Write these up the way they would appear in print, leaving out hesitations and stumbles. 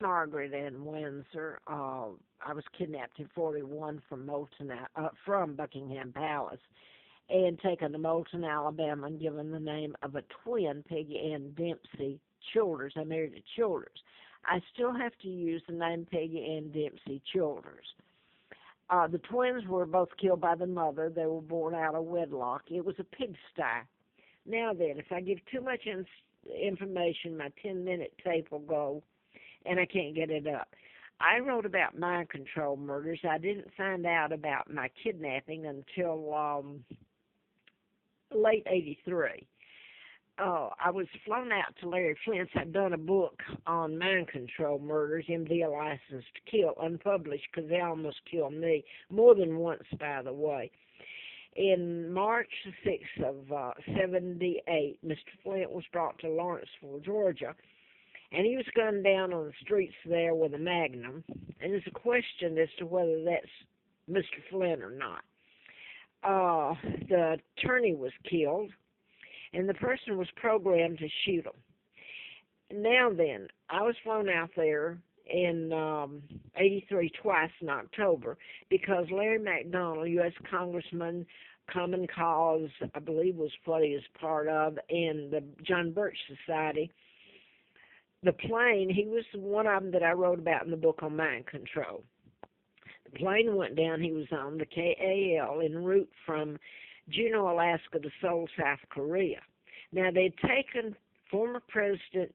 Margaret in Windsor. I was kidnapped in '41 from from Buckingham Palace, and taken to Moulton, Alabama, and given the name of a twin, Peggy Ann Dempsey Childers. I married a Childers. I still have to use the name Peggy Ann Dempsey Childers. The twins were both killed by the mother. They were born out of wedlock. It was a pigsty. Now then, if I give too much information, my 10-minute tape will go, and I can't get it up. I wrote about mind control murders. I didn't find out about my kidnapping until late '83. I was flown out to Larry Flint's. I'd done a book on mind control murders, MD A License to Kill, unpublished, because they almost killed me, more than once, by the way. In March the 6th of '78, Mr. Flint was brought to Lawrenceville, Georgia, and he was gunned down on the streets there with a Magnum, and there's a question as to whether that's Mr. Flint or not. The attorney was killed, and the person was programmed to shoot him. Now then, I was flown out there in '83 twice in October because Larry McDonald, U.S. Congressman, Common Cause, I believe was what he was part of, and the John Birch Society, the plane, he was one of them that I wrote about in the book on mind control. The plane went down. He was on the KAL en route from Juneau, Alaska to Seoul, South Korea. Now, they'd taken former President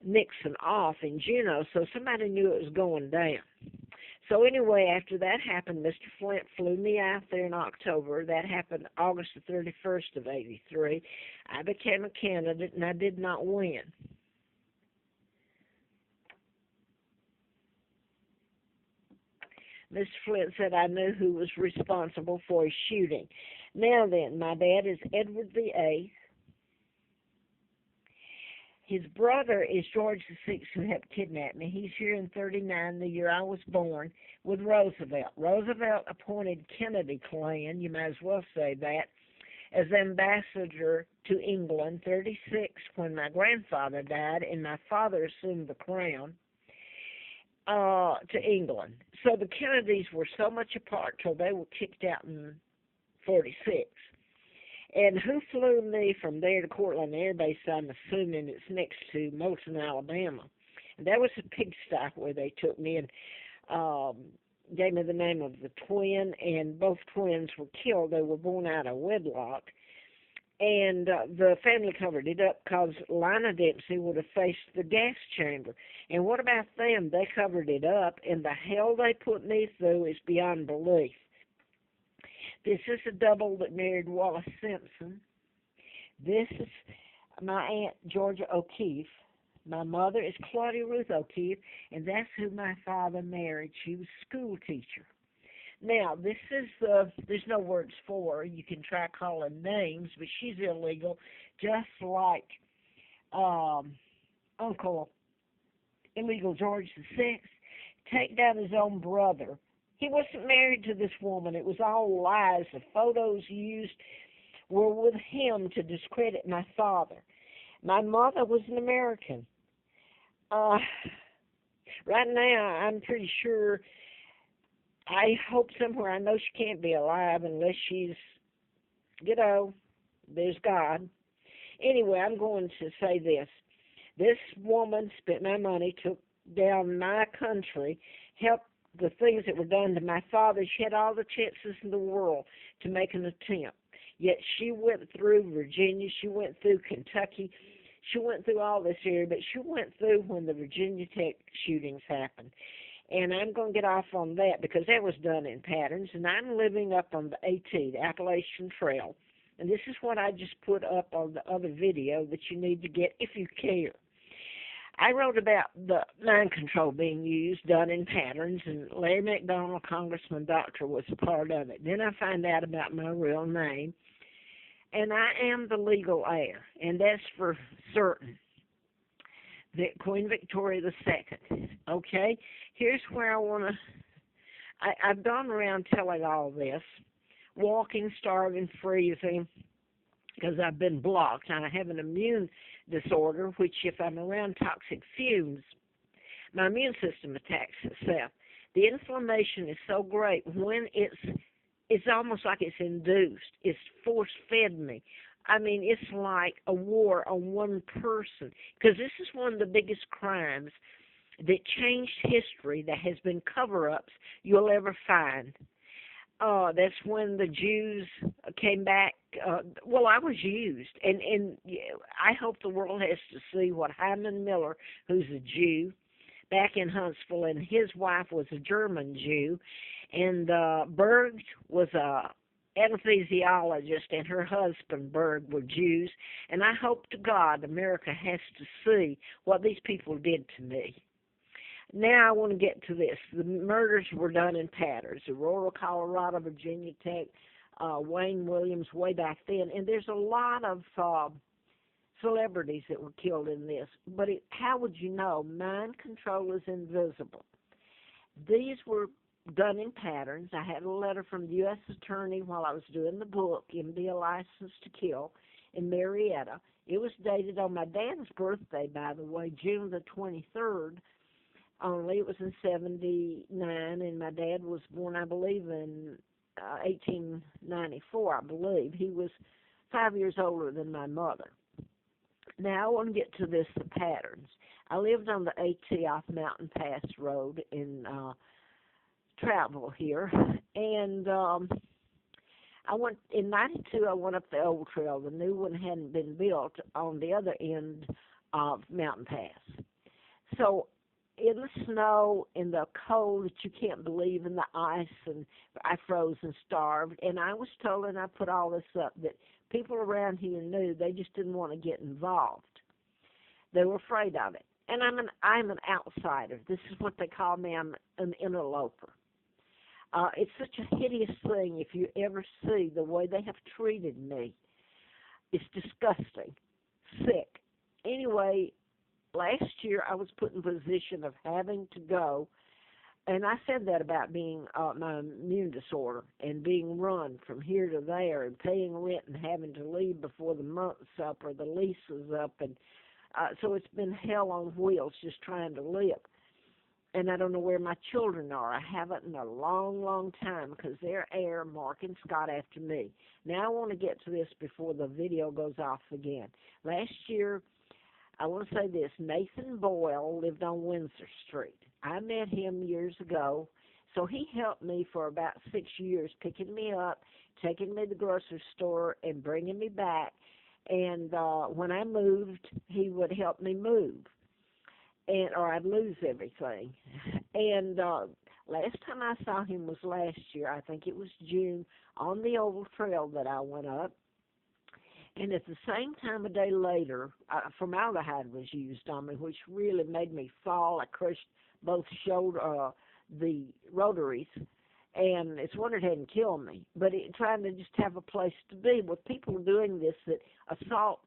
Nixon off in Juneau, so somebody knew it was going down. So anyway, after that happened, Mr. Flint flew me out there in October. That happened August the 31st of '83. I became a candidate, and I did not win. Mr. Flint said I knew who was responsible for his shooting. Now then, my dad is Edward VIII. His brother is George VI, who helped kidnap me. He's here in '39, the year I was born, with Roosevelt. Roosevelt appointed Kennedy clan, you might as well say that, as ambassador to England, '36, when my grandfather died, and my father assumed the crown, to England. So the Kennedys were so much apart till they were kicked out in '46. And who flew me from there to Cortland Air Base, I'm assuming it's next to Moulton, Alabama. And that was a pigsty where they took me and gave me the name of the twin, and both twins were killed. They were born out of wedlock. And the family covered it up because Lina Dempsey would have faced the gas chamber. And what about them? They covered it up, and the hell they put me through is beyond belief. This is a double that married Wallace Simpson. This is my Aunt Georgia O'Keefe. My mother is Claudia Ruth O'Keefe, and that's who my father married. She was a school teacher. Now, this is there's no words for her. You can try calling names, but she's illegal, just like Uncle Illegal George VI. Take down his own brother. He wasn't married to this woman. It was all lies. The photos used were with him to discredit my father. My mother was an American. Right now, I'm pretty sure, I hope somewhere, I know she can't be alive unless she's, there's God. Anyway, I'm going to say this. This woman spent my money, took down my country, helped the things that were done to my father. She had all the chances in the world to make an attempt. Yet she went through Virginia, she went through Kentucky, she went through all this area, but she went through when the Virginia Tech shootings happened. And I'm going to get off on that because that was done in patterns, and I'm living up on the AT, the Appalachian Trail. And this is what I just put up on the other video that you need to get if you care. I wrote about the mind control being used, done in patterns, and Larry McDonald, Congressman Doctor, was a part of it. Then I find out about my real name, and I am the legal heir, and that's for certain. Queen Victoria II. Okay, here's where I want to, I've gone around telling all this, walking, starving, freezing, because I've been blocked. I have an immune disorder, which if I'm around toxic fumes, my immune system attacks itself. The inflammation is so great when it's almost like it's induced. It's force fed me. I mean, it's like a war on one person because this is one of the biggest crimes that changed history that has been cover-ups you'll ever find. That's when the Jews came back. Well, I was used, and I hope the world has to see what Hyman Miller, who's a Jew, back in Huntsville, and his wife was a German Jew, and Berg was a anesthesiologist, and her husband Berg were Jews, and I hope to God America has to see what these people did to me. Now I want to get to this. The murders were done in patterns. Aurora, Colorado, Virginia Tech, Wayne Williams way back then. And there's a lot of celebrities that were killed in this. But how would you know? Mind control is invisible. These were done in patterns. I had a letter from the U.S. Attorney while I was doing the book, MD, A License to Kill, in Marietta. It was dated on my dad's birthday, by the way, June the 23rd. Only it was in 79, and my dad was born, I believe, in 1894, I believe. He was 5 years older than my mother. Now I want to get to this, the patterns. I lived on the AT off Mountain Pass Road in Travel here, and I went in '92. I went up the old trail. The new one hadn't been built on the other end of Mountain Pass. So in the snow, in the cold that you can't believe, in the ice, and I froze and starved. And I was told, and I put all this up, that people around here knew, they just didn't want to get involved. They were afraid of it. And I'm an outsider. This is what they call me. I'm an interloper. It's such a hideous thing if you ever see the way they have treated me. It's disgusting, sick. Anyway, last year I was put in a position of having to go, and I said that about being my immune disorder and being run from here to there and paying rent and having to leave before the month's up or the lease is up, and so it's been hell on wheels just trying to live. And I don't know where my children are. I haven't in a long, long time because they're Air, Mark, and Scott after me. Now I want to get to this before the video goes off again. Last year, I want to say this, Nathan Boyle lived on Windsor Street. I met him years ago, so he helped me for about 6 years, picking me up, taking me to the grocery store, and bringing me back. And when I moved, he would help me move, or I'd lose everything. And last time I saw him was last year. I think it was June, on the old trail that I went up. And at the same time, a day later, formaldehyde was used on me, which really made me fall. I crushed both shoulder, the rotaries, and it's wonder it hadn't killed me. But trying to just have a place to be with people doing this, that assault,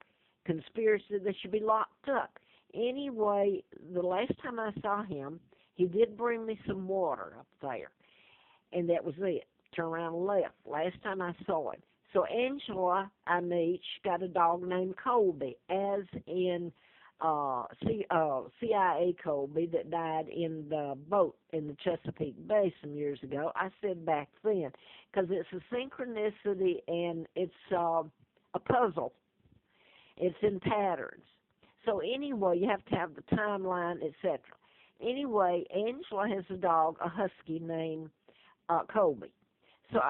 conspiracy, they should be locked up. Anyway, the last time I saw him, he did bring me some water up there, and that was it. Turned around and left. Last time I saw him. So Angela, I meet, she got a dog named Colby, as in CIA Colby that died in the boat in the Chesapeake Bay some years ago. I said back then, because it's a synchronicity and it's a puzzle. It's in patterns. So anyway, you have to have the timeline, etc. Anyway, Angela has a dog, a husky named Colby. So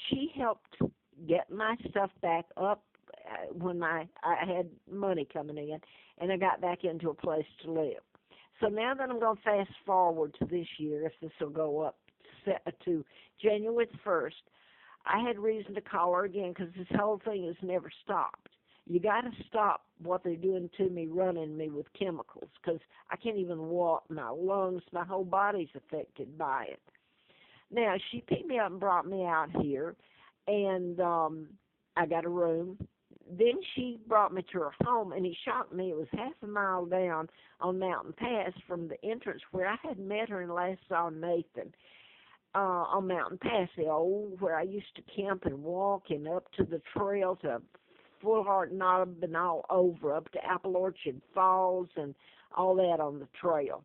she helped get my stuff back up when I had money coming in, and I got back into a place to live. So now that I'm going to fast forward to this year, if this will go up to January 1st, I had reason to call her again because this whole thing has never stopped. You got to stop what they're doing to me, running me with chemicals, because I can't even walk. My lungs, my whole body's affected by it. Now, she picked me up and brought me out here, and I got a room. Then she brought me to her home, and it shocked me. It was half a mile down on Mountain Pass from the entrance where I had met her and last saw Nathan on Mountain Pass, the old where I used to camp and walk, and up to the trail to Full Heart Knob and all over, up to Apple Orchard Falls and all that on the trail.